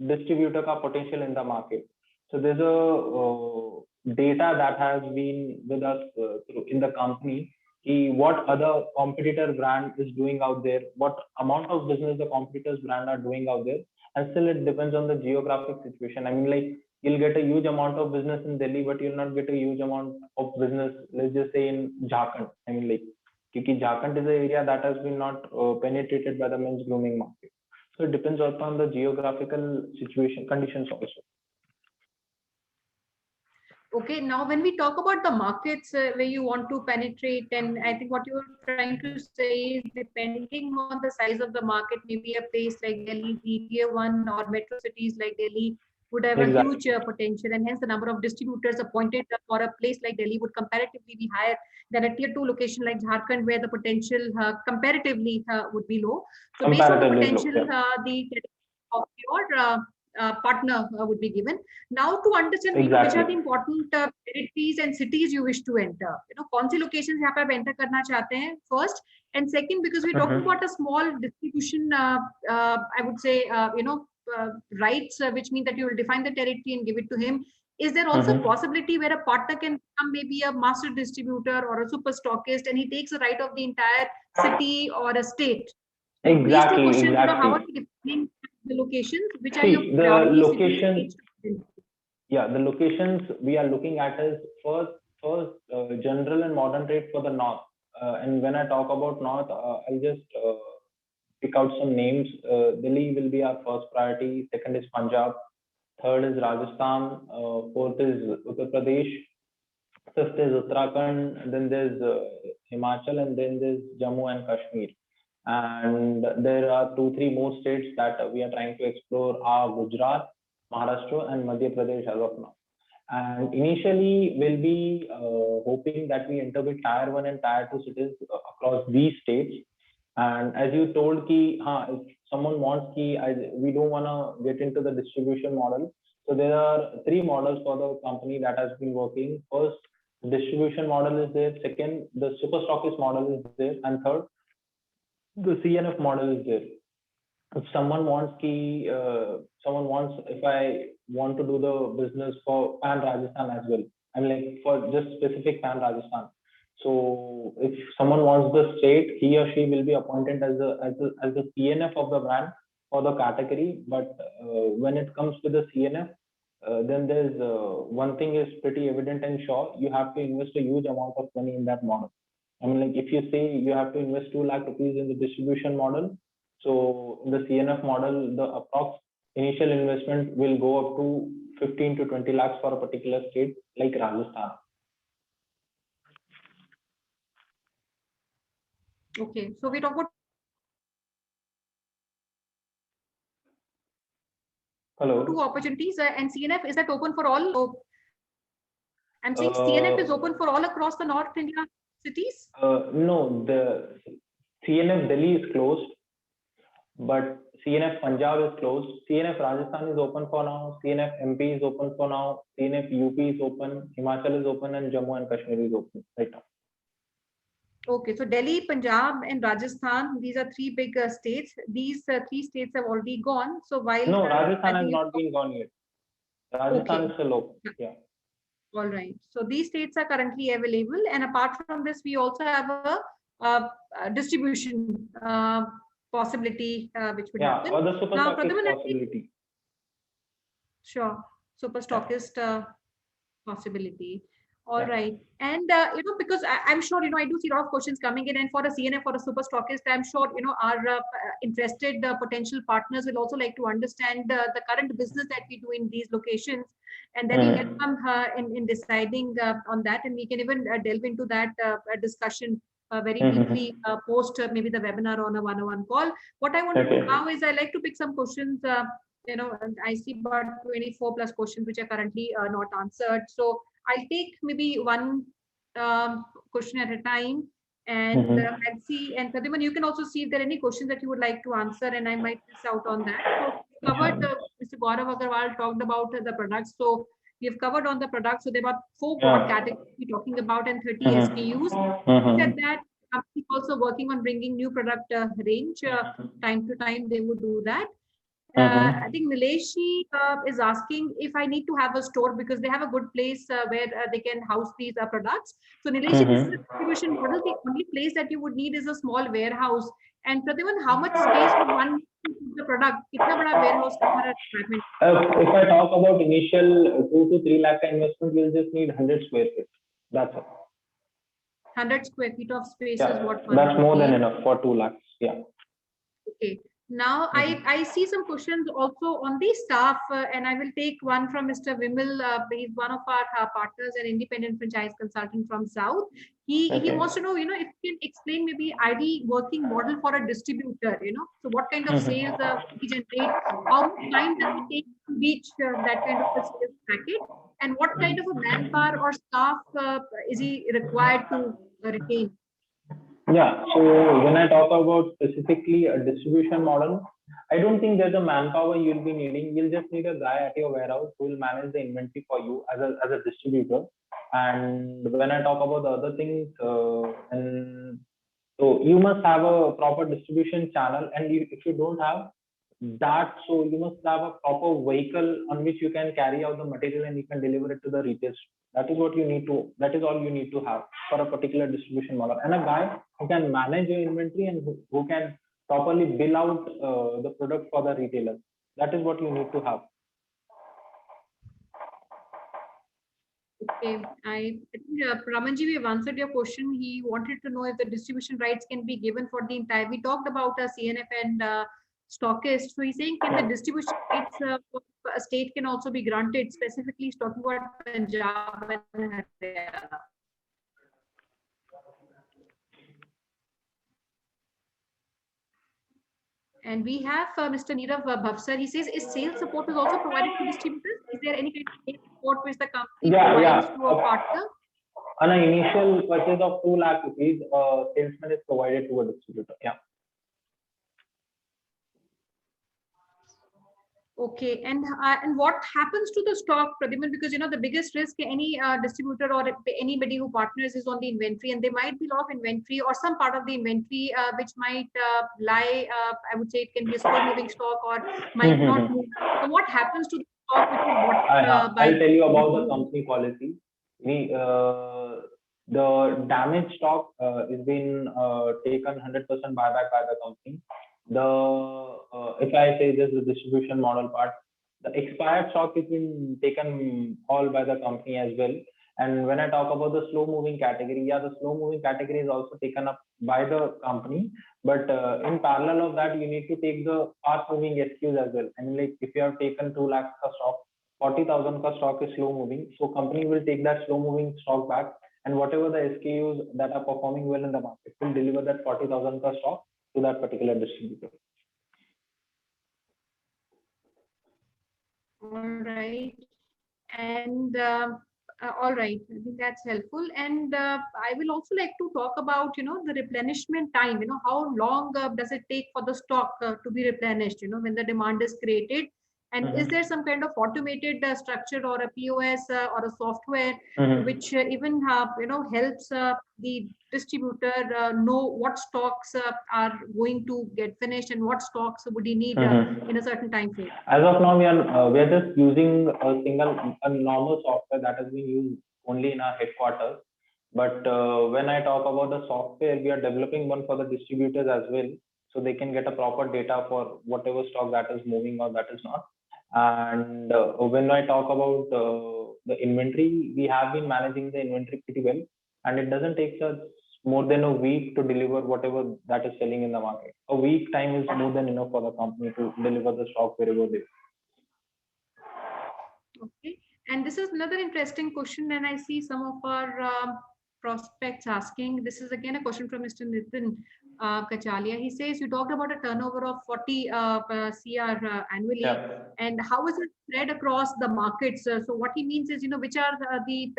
distributor ka potential in the market. So there's a data that has been with us in the company. What other competitor brand is doing out there, what amount of business the competitors brand are doing out there, and still it depends on the geographic situation. I mean, like, you'll get a huge amount of business in Delhi, but you'll not get a huge amount of business, let's just say, in Jharkhand. I mean, like, because Jharkhand is an area that has been not penetrated by the men's grooming market. So it depends upon the geographical situation conditions also. Okay, now when we talk about the markets where you want to penetrate, and I think what you're trying to say is depending on the size of the market, maybe a place like Delhi, the tier 1 or metro cities like Delhi would have a huge potential, and hence the number of distributors appointed for a place like Delhi would comparatively be higher than a tier 2 location like Jharkhand, where the potential comparatively would be low. So based on the potential, the of your partner would be given. Now to understand which are the important territories and cities you wish to enter. कौन सी locations यहाँ पे आप enter करना चाहते हैं first, and second, because we're talking about a small distribution, I would say, rights, which means that you will define the territory and give it to him. Is there also a possibility where a partner can become maybe a master distributor or a super stockist, and he takes the right of the entire city or a state? Exactly. These two questions, how are you defining the locations? Which are your the locations? Yeah, the locations we are looking at is first general and modern trade for the north. And when I talk about north, I'll just pick out some names. Delhi will be our first priority. Second is Punjab. Third is Rajasthan. Fourth is Uttar Pradesh. Fifth is Uttarakhand. Then there's Himachal, and then there's Jammu and Kashmir. And there are 2-3 more states that we are trying to explore are Gujarat, Maharashtra, and Madhya Pradesh as of now. And initially, we'll be hoping that we enter with tier 1 and tier 2 cities across these states. And as you told, if someone wants we don't want to get into the distribution model. So there are 3 models for the company that has been working. First, the distribution model is there. Second, the super stockist model is there. And third, the CNF model is there. If someone wants if I want to do the business for Pan Rajasthan as well, I mean, like, for just specific Pan Rajasthan. So if someone wants the state, he or she will be appointed as the CNF of the brand for the category. But when it comes to the CNF, then there's one thing is pretty evident and sure: you have to invest a huge amount of money in that model. I mean, like, if you say you have to invest 2 lakh rupees in the distribution model, so in the CNF model, the approx initial investment will go up to 15 to 20 lakhs for a particular state like Rajasthan. Okay, so we talk about two opportunities, and CNF, is that open for all? So I'm saying CNF is open for all across the North India cities? No, the CNF Delhi is closed, but CNF Punjab is closed. CNF Rajasthan is open for now. CNF MP is open for now. CNF UP is open. Himachal is open, and Jammu and Kashmir is open right now. Okay, so Delhi, Punjab, and Rajasthan, these are 3 big states. These 3 states have already gone. So while Rajasthan has not been gone yet. Rajasthan is still open. Yeah. All right. So these states are currently available, and apart from this, we also have a distribution possibility which would happen. Or the super stockist possibility. Sure, super stockist possibility. All right. And because I'm sure I do see a lot of questions coming in, and for a CNF or a super stockist, I'm sure our interested potential partners will also like to understand the current business that we do in these locations, and then we help them in deciding on that, and we can even delve into that discussion very deeply post maybe the webinar on a one-on-one call. What I want to do now is I like to pick some questions. And I see about 24 plus questions which are currently not answered. So I'll take maybe one question at a time, and I'll see. And Pradyuman, you can also see if there are any questions that you would like to answer, and I might miss out on that. So covered. Mr. Gaurav Agarwal talked about the products. So we have covered on the products. So there are about 4 broad categories we're talking about, and 30 SKUs. At that, company also working on bringing new product range. Time to time, they would do that. Mhm. I think Nileshi is asking if I need to have a store because they have a good place where they can house these products. So Nileshi, this is a Mhm. distribution model. The only place that you would need is a small warehouse. And Prathaman, how much space would one need to put the product? कितना बड़ा warehouse का हमारा requirement? If I talk about initial 2 to 3 lakh investment, we'll just need 100 square feet. That's it. 100 square feet of space is Yeah, what one that's would more than need. enough for 2 lakhs. Yeah. Okay. Now I see some questions also on the staff, and I will take one from Mr. Vimal. He's one of our partners and independent franchise consultant from South. He Okay. wants to know, you know, if you can explain maybe ideal working model for a distributor. You know, so what kind of sales he generate, how much time does it take to reach that kind of a sales packet, and what kind of a manpower or staff is he required to retain? Yeah. So when I talk about specifically a distribution model, I don't think there's a manpower you'll be needing. You'll just need a guy at your warehouse who will manage the inventory for you as a distributor. And when I talk about the other things, and so you must have a proper distribution channel, and if you don't have that, so you must have a proper vehicle on which you can carry out the material and you can deliver it to the retail. That is what you need to. That is all you need to have for a particular distribution model, and a guy who can manage your inventory and who can properly bill out the product for the retailer. That is what you need to have. Okay, I think Ramanji, we have answered your question. He wanted to know if the distribution rights can be given for the entire. We talked about CNF and stockist. So he's saying, can the distribution rights for a state can also be granted? Specifically, he's talking about Punjab and Haryana. And we have Mr. Nirav Bhavsar. He says, is sales support is also provided to distributors? Is there any kind of sales support which the company provides to a partner? On an initial purchase of 2 lakh rupees, salesman is provided to a distributor. Yeah. Okay, and what happens to the stock, Pradhiman? Because you know the biggest risk any distributor or anybody who partners is on the inventory, and there might be a lot of inventory or some part of the inventory which might lie. I would say it can be a slow-moving stock or might not move. So what happens to the stock which is bought by? I'll tell you about the company policy. The damaged stock is been taken 100% buyback by the company. If I say this is the distribution model part, the expired stock has been taken all by the company as well. And when I talk about the slow moving category, yeah, the slow moving category is also taken up by the company. But in parallel of that, you need to take the fast moving SKUs as well. I mean, like if you have taken 2 lakhs of stock, 40,000 ka stock is slow moving. So company will take that slow moving stock back, and whatever the SKUs that are performing well in the market will deliver that 40,000 ka stock to that particular distributor. All right. And all right, I think that's helpful. And I will also like to talk about, you know, the replenishment time. You know, how long does it take for the stock to be replenished? You know, when the demand is created, and is there some kind of automated structure or a POS or a software which even you know helps the distributor know what stocks are going to get finished and what stocks would he need in a certain time frame? As of now, we are just using a normal software that has been used only in our headquarters. But when I talk about the software, we are developing one for the distributors as well, so they can get a proper data for whatever stock that is moving or that is not. And when I talk about the inventory, we have been managing the inventory pretty well, and it doesn't take us more than a week to deliver whatever that is selling in the market. A week time is more than enough for the company to deliver the stock wherever they. Okay, and this is another interesting question, and I see some of our prospects asking. This is again a question from Mr. Nitin Kachalia. He says, you talked about a turnover of 40 CR annually, and how is it spread across the markets? So what he means is, you know, which are the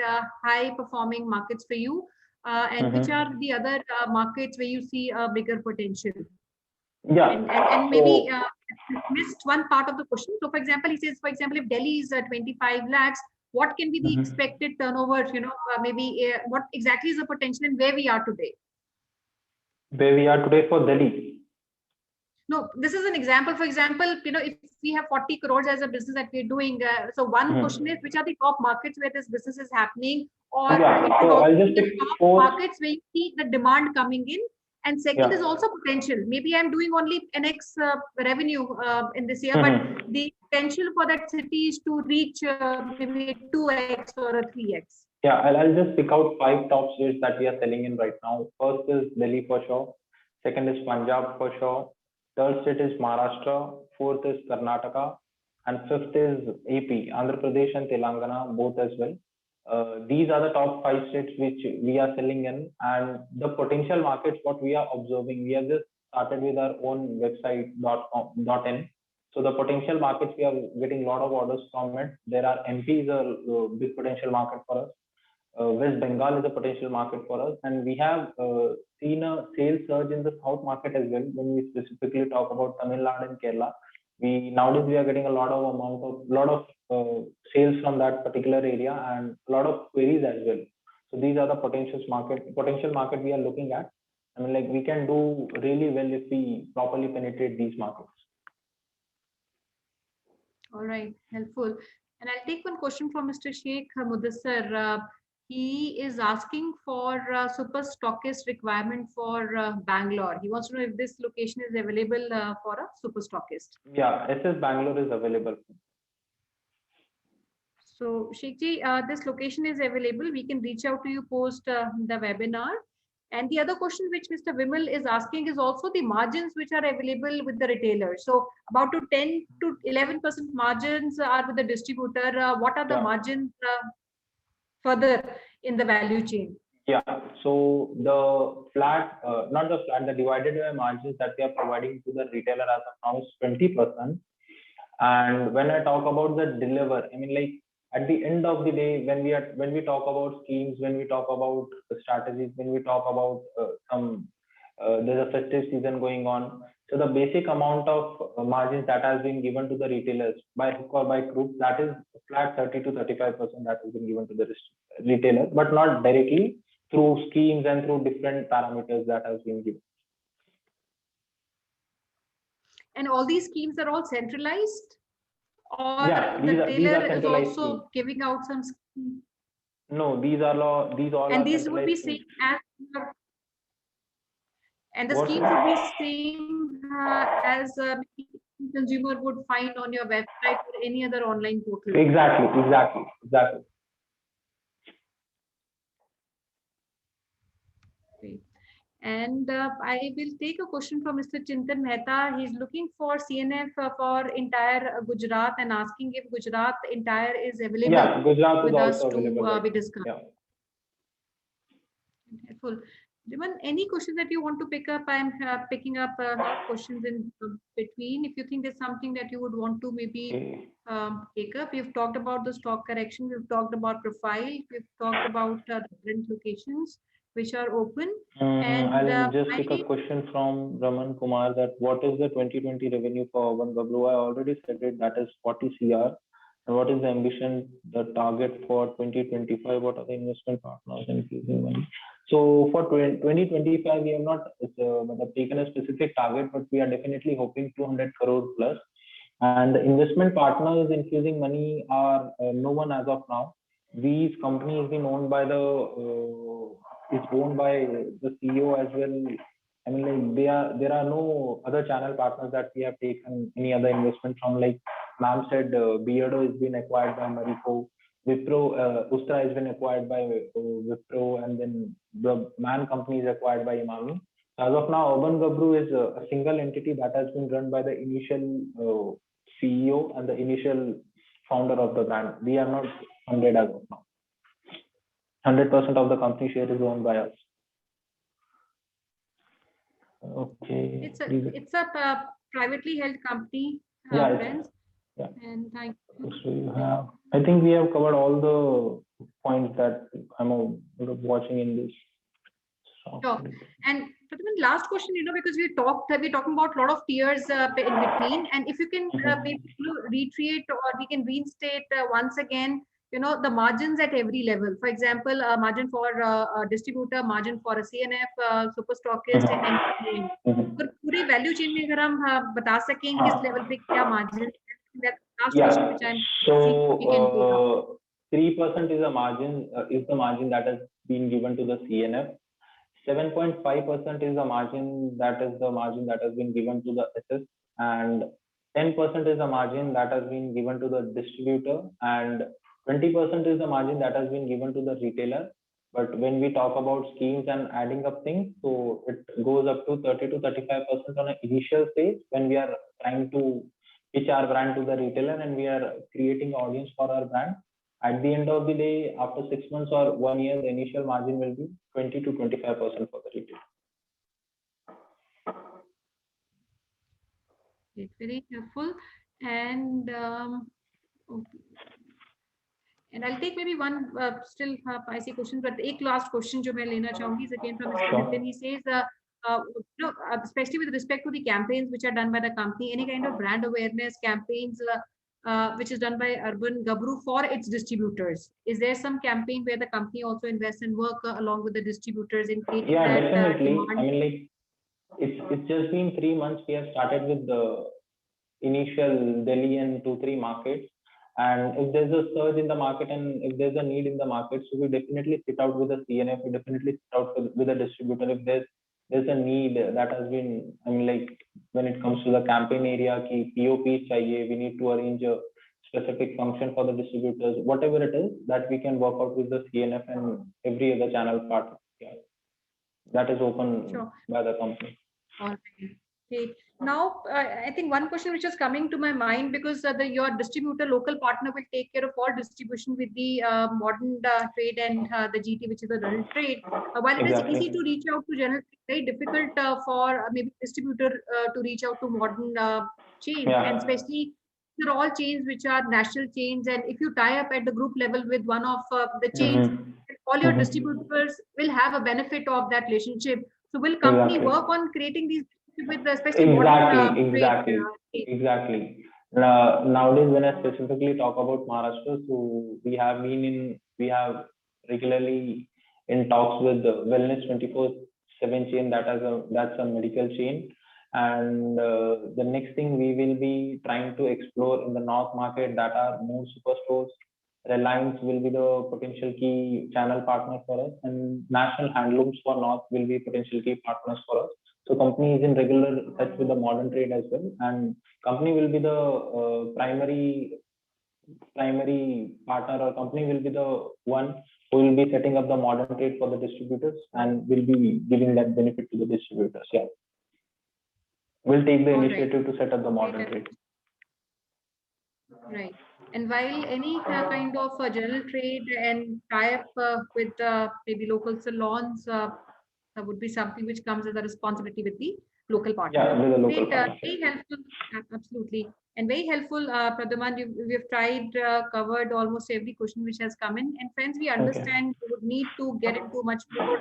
high performing markets for you, and which are the other markets where you see a bigger potential? Yeah, and maybe missed one part of the question. So, for example, he says, for example, if Delhi is 25 lakhs, what can be the expected turnover? You know, maybe what exactly is the potential and where we are today? Where we are today for Delhi. No, this is an example. For example, if we have 40 crores as a business that we're doing, so one question is, which are the top markets where this business is happening? Or Yeah, it could so also I'll be just the pick top 4. markets where you see the demand coming in. And second Yeah. is also potential. Maybe I'm doing only an X revenue in this year, Mhm. but the potential for that city is to reach maybe a 2X or a 3X. Yeah, I'll just pick out 5 top states that we are selling in right now. First is Delhi for sure. Second is Punjab for sure. Third state is Maharashtra. Fourth is Karnataka. And fifth is AP, Andhra Pradesh and Telangana, both as well. These are the top 5 states which we are selling in. And the potential markets, what we are observing, we have just started with our own website .in. So the potential markets, we are getting a lot of orders from it. There are MP is a big potential market for us. West Bengal is a potential market for us, and we have seen a sales surge in the south market as well. When we specifically talk about Tamil Nadu and Kerala, nowadays we are getting a lot of sales from that particular area and a lot of queries as well. So these are the potential market we are looking at. I mean, like we can do really well if we properly penetrate these markets. All right, helpful. And I'll take one question from Mr. Sheikh Mudassar. He is asking for super stockist requirement for Bangalore. He wants to know if this location is available for a super stockist. Yeah, SS Bangalore is available. So Sheikh ji, this location is available. We can reach out to you post the webinar. And the other question which Mr. Vimal is asking is also the margins which are available with the retailer. So about 10 to 11% margins are with the distributor. What are the margins further in the value chain? Yeah, so the flat, not the flat, the divided by margins that we are providing to the retailer as of now is 20%. And when I talk about the deliver, I mean, like at the end of the day, when we talk about schemes, when we talk about strategies, when we talk about there's a festive season going on. So the basic amount of margins that has been given to the retailers by hook or by crook, that is flat 30 to 35% that has been given to the retailers, but not directly through schemes and through different parameters that has been given. And all these schemes are all centralized? Or yeah, the retailer is also schemes. giving out some schemes? No, these all and are these would be same as and the schemes would be same as a consumer would find on your website or any other online portal. Exactly. Great. And I will take a question from Mr. Chintan Mehta. He's looking for CNF for entire Gujarat and asking if Gujarat entire is available. Yeah, Gujarat with is us also to available. be discussed. Yeah. Helpful. Dhiman, any questions that you want to pick up? I'm picking up a lot of questions in between. If you think there's something that you would want to maybe take up, we've talked about the stock correction, we've talked about profile, we've talked about different locations which are open. And I'll just take a question from Raman Kumar that what is the 2020 revenue for Urban Gabru? I already said it, that is 40 CR. And what is the ambition, the target for 2025? What are the investment partners infusing money? So for 2025, we have not taken a specific target, but we are definitely hoping 200 crore plus. And the investment partners infusing money are no one as of now. These companies have been owned by it's owned by the CEO as well. I mean, like there are no other channel partners that we have taken any other investment from. Like ma'am said, Beardo has been acquired by Marico. Wipro, Ustra has been acquired by Wipro, and then the Man company is acquired by Imami. As of now, Urban Gabru is a single entity that has been run by the initial CEO and the initial founder of the brand. We are not funded as of now. 100% of the company share is owned by us. Okay. It's a privately held company, friends. Yeah. And thank you. So you have, I think we have covered all the points that I'm watching in this. Sure. And last question, because we're talking about a lot of tiers in between, and if you can maybe reiterate or we can reinstate once again the margins at every level. For example, margin for a distributor, margin for a CNF, super stockist, and पर पूरी value chain में अगर हम बता सकें किस level पे क्या margin, last question which I'm So we can take up. 3% is a margin, is the margin that has been given to the CNF. 7.5% is the margin that has been given to the SS, and 10% is the margin that has been given to the distributor, and 20% is the margin that has been given to the retailer. But when we talk about schemes and adding up things, so it goes up to 30 to 35% on an initial stage when we are trying to pitch our brand to the retailer and we are creating audience for our brand. At the end of the day, after 6 months or 1 year, the initial margin will be 20 to 25% for the retailer. It's very helpful. And okay. And I'll take maybe one still I see questions, but एक last question जो मैं लेना चाहूंगी is again from Mr. Nitin. He says, especially with respect to the campaigns which are done by the company, any kind of brand awareness campaigns which is done by Urban Gabru for its distributors. Is there some campaign where the company also invests and work along with the distributors in creating that Definitely. demand? I mean, like it's just been 3 months. We have started with the initial Delhi and 2-3 markets. And if there's a surge in the market and if there's a need in the market, so we definitely sit out with the CNF, we definitely sit out with the distributor. If there's a need that has been, I mean, like when it comes to the campaign area, ki POPs chahiye, we need to arrange a specific function for the distributors, whatever it is, that we can work out with the CNF and every other channel partner. Yeah. That is open by the company. All right. Okay. Now, I think one question which is coming to my mind, because your distributor local partner will take care of all distribution with the modern trade and the GT, which is the general trade. While it is easy to reach out to general trade, very difficult for maybe distributor to reach out to modern chains, and especially they're all chains which are national chains. And if you tie up at the group level with one of the chains, all your distributors will have a benefit of that relationship. So will company work on creating these with the especially Exactly. Nowadays, when I specifically talk about Maharashtra, so we have regularly in talks with the Wellness 24/7 chain, that's a medical chain. And the next thing we will be trying to explore in the North market, that are more superstores. Reliance will be the potential key channel partner for us, and National Handlooms for North will be potential key partners for us. So company is in regular touch with the modern trade as well, and company will be the primary partner, or company will be the one who will be setting up the modern trade for the distributors and will be giving that benefit to the distributors. Yeah, we'll take the initiative to set up the modern trade. Right. And while any kind of general trade and tie up with maybe local salons, that would be something which comes as a responsibility with the local partner. Yeah, with the local partner. Very helpful, absolutely. And very helpful, Pradhaman. We've tried, covered almost every question which has come in. And friends, we understand you would need to get into much more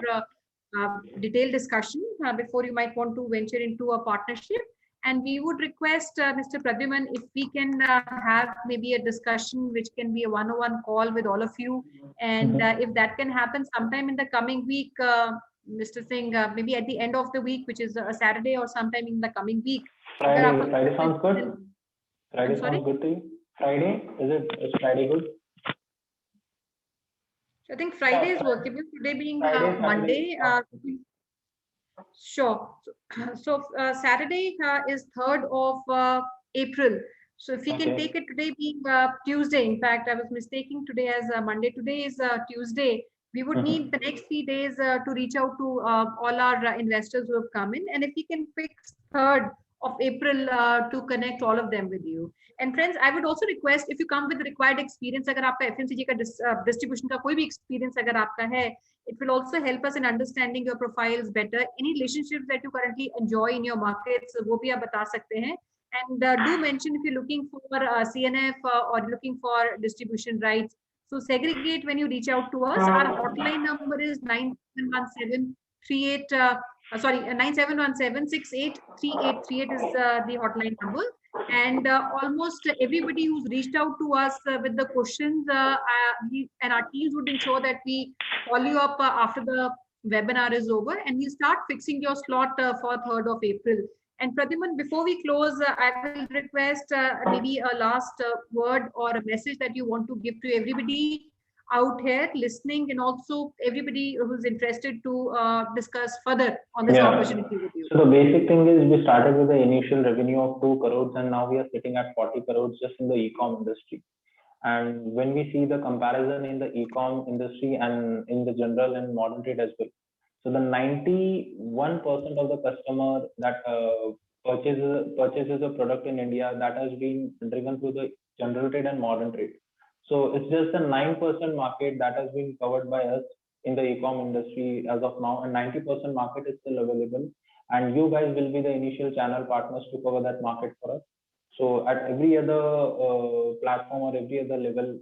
detailed discussion before you might want to venture into a partnership. And we would request Mr. Pradhaman, if we can have maybe a discussion which can be a one-on-one call with all of you. And if that can happen sometime in the coming week, Mr. Singh, maybe at the end of the week, which is a Saturday, or sometime in the coming week. Friday sounds good. Friday sounds good to you. Friday, is Friday good? I think Friday is workable. Today being Monday. Sure. So Saturday is 3rd of April. So if we can take it today being Tuesday, in fact, I was mistaking today as Monday. Today is Tuesday. We would need the next 3 days to reach out to all our investors who have come in. And if we can fix 3rd of April to connect all of them with you. And friends, I would also request, if you come with the required experience, agar aapka FMCG ka distribution ka koi bhi experience agar aapka hai, it will also help us in understanding your profiles better. Any relationships that you currently enjoy in your markets, wo bhi aap bata sakte hain. And do mention if you're looking for CNF or looking for distribution rights. So segregate when you reach out to us. Our hotline number is 9717 98 9717 6838 is the hotline number. And almost everybody who's reached out to us with the questions, and our teams would ensure that we follow you up after the webinar is over, and we start fixing your slot for 3rd of April. And Pradyuman, before we close, I will request maybe a last word or a message that you want to give to everybody out here listening, and also everybody who's interested to discuss further on this Yeah. opportunity with you. So the basic thing is we started with the initial revenue of 2 crores and now we are sitting at 40 crores just in the e-com industry. And when we see the comparison in the e-com industry and in the general and modern trade as well, so the 91% of the customer that purchases a product in India, that has been driven through the general trade and modern trade. So it's just a 9% market that has been covered by us in the e-com industry as of now, and 90% market is still available. And you guys will be the initial channel partners to cover that market for us. So at every other platform or every other level,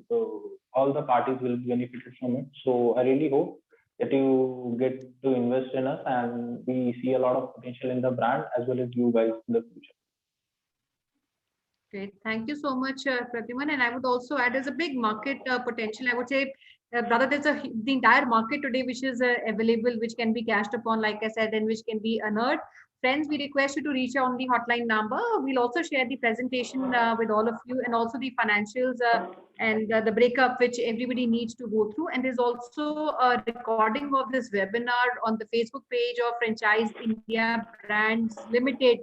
all the parties will be benefited from it. So I really hope that you get to invest in us, and we see a lot of potential in the brand as well as you guys in the future. Great. Thank you so much, Pradyuman. And I would also add, there's a big market potential. I would say, brother, there's the entire market today which is available, which can be cashed upon, like I said, and which can be unearthed. Friends, we request you to reach out on the hotline number. We'll also share the presentation with all of you, and also the financials and the breakup which everybody needs to go through. And there's also a recording of this webinar on the Facebook page of Franchise India Brands Limited.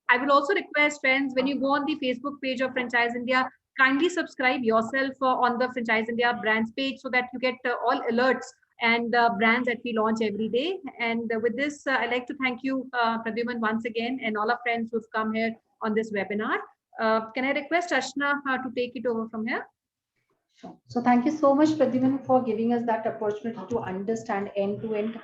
I will also request, friends, when you go on the Facebook page of Franchise India, kindly subscribe yourself on the Franchise India Brands page so that you get all alerts and brands that we launch every day. And with this, I'd like to thank you, Pradyuman, once again, and all our friends who've come here on this webinar. Can I request Ashna to take it over from here? Sure. So thank you so much, Pradyuman, for giving us that opportunity to understand end-to-end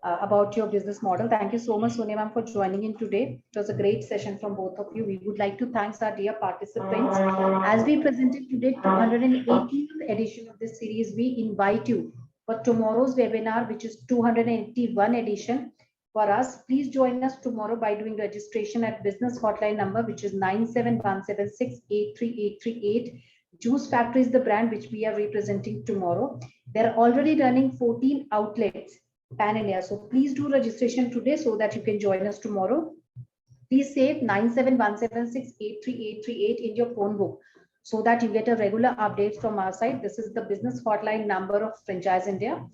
about your business model. Thank you so much, Sonia ma'am, for joining in today. It was a great session from both of you. We would like to thank our dear participants. As we presented today, 218th edition of this series, we invite you for tomorrow's webinar, which is 281 edition. For us, please join us tomorrow by doing registration at business hotline number, which is 9717683838. Juice Factory is the brand which we are representing tomorrow. They're already running 14 outlets pan-India. So please do registration today so that you can join us tomorrow. Please save 9717683838 in your phone book so that you get a regular update from our side. This is the business hotline number of Franchise India.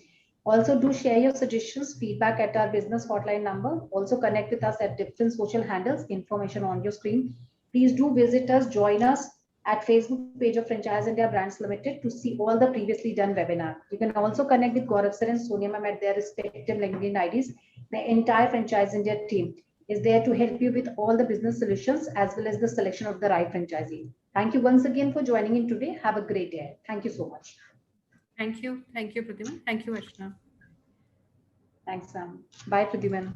Also do share your suggestions, feedback at our business hotline number. Also connect with us at different social handles, information on your screen. Please do visit us, join us at Facebook page of Franchise India Brands Limited to see all the previously done webinar. You can also connect with Gaurav sir and Sonia ma'am at their respective LinkedIn IDs. The entire Franchise India team is there to help you with all the business solutions as well as the selection of the right franchisee. Thank you once again for joining in today. Have a great day. Thank you so much. Thank you. Thank you, Pradyuman. Thank you, Ashna. Thanks, ma'am. Bye, Pradyuman.